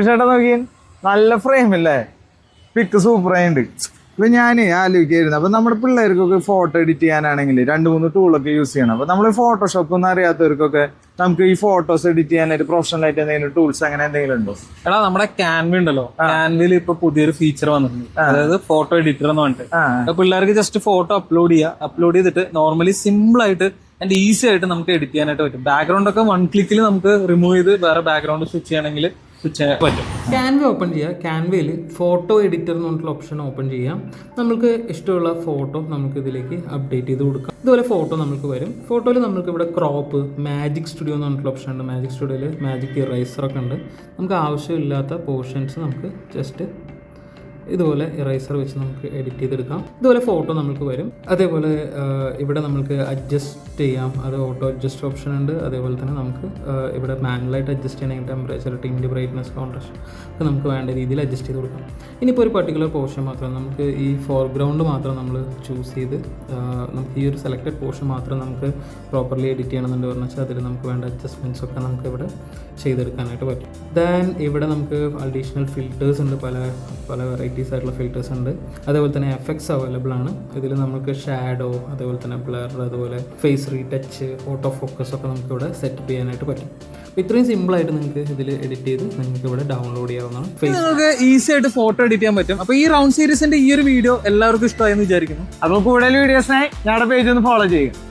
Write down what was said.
ചേട്ടാ നോക്കിയ നല്ല ഫ്രെയിം അല്ലേ, പിക്ക് സൂപ്പറായിട്ടുണ്ട്. ഇപ്പൊ ഞാൻ ആലോചിക്കായിരുന്നു, അപ്പൊ നമ്മുടെ പിള്ളേർക്കൊക്കെ ഫോട്ടോ എഡിറ്റ് ചെയ്യാനാണെങ്കിൽ 2-3 ടൂളൊക്കെ യൂസ് ചെയ്യണം. അപ്പൊ നമ്മൾ ഫോട്ടോഷോപ്പ് ഒന്നും അറിയാത്തവർക്കൊക്കെ നമുക്ക് ഈ ഫോട്ടോസ് എഡിറ്റ് ചെയ്യാനായിട്ട് പ്രൊഫഷണൽ ആയിട്ട് എന്തെങ്കിലും ടൂൾസ് അങ്ങനെ എന്തെങ്കിലും ഉണ്ടോ? എടാ നമ്മുടെ ക്യാൻവ ഉണ്ടല്ലോ, ക്യാൻവയിൽ ഇപ്പൊ പുതിയൊരു ഫീച്ചർ വന്നിട്ടുണ്ട്, അതായത് ഫോട്ടോ എഡിറ്റർ എന്ന് പറഞ്ഞിട്ട്. പിള്ളേർക്ക് ജസ്റ്റ് ഫോട്ടോ അപ്ലോഡ് ചെയ്തിട്ട് നോർമലി സിമ്പിൾ ആയിട്ട് ആൻഡ് ഈസി ആയിട്ട് നമുക്ക് എഡിറ്റ് ചെയ്യാനായിട്ട് പറ്റും. ബാക്ക്ഗ്രൗണ്ട് ഒക്കെ 1 ക്ലിക്കിൽ നമുക്ക് റിമൂവ് ചെയ്ത് വേറെ ബാക്ക്ഗ്രൗണ്ട് സ്വിച്ച് ചെയ്യണമെങ്കിൽ സ്വിച്ച് ചെയ്യാൻ പറ്റും. ക്യാൻവ ഓപ്പൺ ചെയ്യുക. ക്യാൻവയിൽ ഫോട്ടോ എഡിറ്റർ എന്ന് പറഞ്ഞിട്ടുള്ള ഓപ്ഷൻ ഓപ്പൺ ചെയ്യാം. നമുക്ക് ഇഷ്ടമുള്ള ഫോട്ടോ നമുക്ക് ഇതിലേക്ക് അപ്ഡേറ്റ് ചെയ്ത് കൊടുക്കാം. ഇതുപോലെ ഫോട്ടോ നമുക്ക് വരും. ഫോട്ടോയിൽ നമുക്ക് ഇവിടെ ക്രോപ്പ്, മാജിക് സ്റ്റുഡിയോ എന്ന് പറഞ്ഞിട്ടുള്ള ഓപ്ഷൻ ഉണ്ട്. മാജിക് സ്റ്റുഡിയോയിൽ മാജിക് ഇറൈസറൊക്കെ ഉണ്ട്. നമുക്ക് ആവശ്യമില്ലാത്ത പോർഷൻസ് നമുക്ക് ജസ്റ്റ് ഇതുപോലെ ഇറൈസർ വെച്ച് നമുക്ക് എഡിറ്റ് ചെയ്തെടുക്കാം. ഇതുപോലെ ഫോട്ടോ നമുക്ക് വരും. അതേപോലെ ഇവിടെ നമുക്ക് അഡ്ജസ്റ്റ് ചെയ്യാം. അത് ഓട്ടോ അഡ്ജസ്റ്റ് ഓപ്ഷൻ ഉണ്ട്. അതേപോലെ തന്നെ നമുക്ക് ഇവിടെ മാനുവലായിട്ട് അഡ്ജസ്റ്റ് ചെയ്യണമെങ്കിൽ ടെമ്പറേച്ചർ, ടിൻറ്റ്, ബ്രൈറ്റ്നസ്, കോൺട്രാസ്റ്റ് ഒക്കെ നമുക്ക് വേണ്ട രീതിയിൽ അഡ്ജസ്റ്റ് ചെയ്ത് കൊടുക്കാം. ഇനിയിപ്പോൾ ഒരു പർട്ടിക്കുലർ പോർഷൻ മാത്രം നമുക്ക് ഈ ഫോർഗ്രൗണ്ട് മാത്രം നമ്മൾ ചൂസ് ചെയ്ത് നമുക്ക് ഈ ഒരു സെലക്റ്റഡ് പോർഷൻ മാത്രം നമുക്ക് പ്രോപ്പർലി എഡിറ്റ് ചെയ്യണമെന്നുണ്ട് പറഞ്ഞു വെച്ചാൽ അതിൽ നമുക്ക് വേണ്ട അഡ്ജസ്റ്റ്മെൻറ്റ്സ് ഒക്കെ നമുക്ക് ഇവിടെ ചെയ്തെടുക്കാനായിട്ട് പറ്റും. ദെൻ ഇവിടെ നമുക്ക് അഡീഷണൽ ഫിൽറ്റേഴ്സ് ഉണ്ട്. പല വെറൈറ്റീസ് ആയിട്ടുള്ള ഫിൽറ്റേഴ്സ് ഉണ്ട്. അതേപോലെ തന്നെ എഫക്ട്സ് അവൈലബിൾ ആണ്. ഇതിൽ നമുക്ക് ഷാഡോ, അതേപോലെ തന്നെ ബ്ലർ, അതുപോലെ ഫേസ് റീടച്ച്, ഓട്ടോ ഫോക്കസ് ഒക്കെ നമുക്ക് ഇവിടെ സെറ്റപ്പ് ചെയ്യാനായിട്ട് പറ്റും. ഇത്രയും സിമ്പിളായിട്ട് നിങ്ങൾക്ക് ഇതിൽ എഡിറ്റ് ചെയ്ത് നിങ്ങൾക്ക് ഇവിടെ ഡൗൺലോഡ് ചെയ്യാവുന്നതാണ്. നിങ്ങൾക്ക് ഈസി ആയിട്ട് ഫോട്ടോ എഡിറ്റ് ചെയ്യാൻ പറ്റും. അപ്പോൾ ഈ റൗണ്ട് സീരീസിന്റെ ഈ ഒരു വീഡിയോ എല്ലാവർക്കും ഇഷ്ടമായെന്ന് വിചാരിക്കുന്നു. അപ്പോൾ കൂടുതൽ വീഡിയോസിനായി ഞങ്ങളുടെ പേജ് ഒന്ന് ഫോളോ ചെയ്യുക.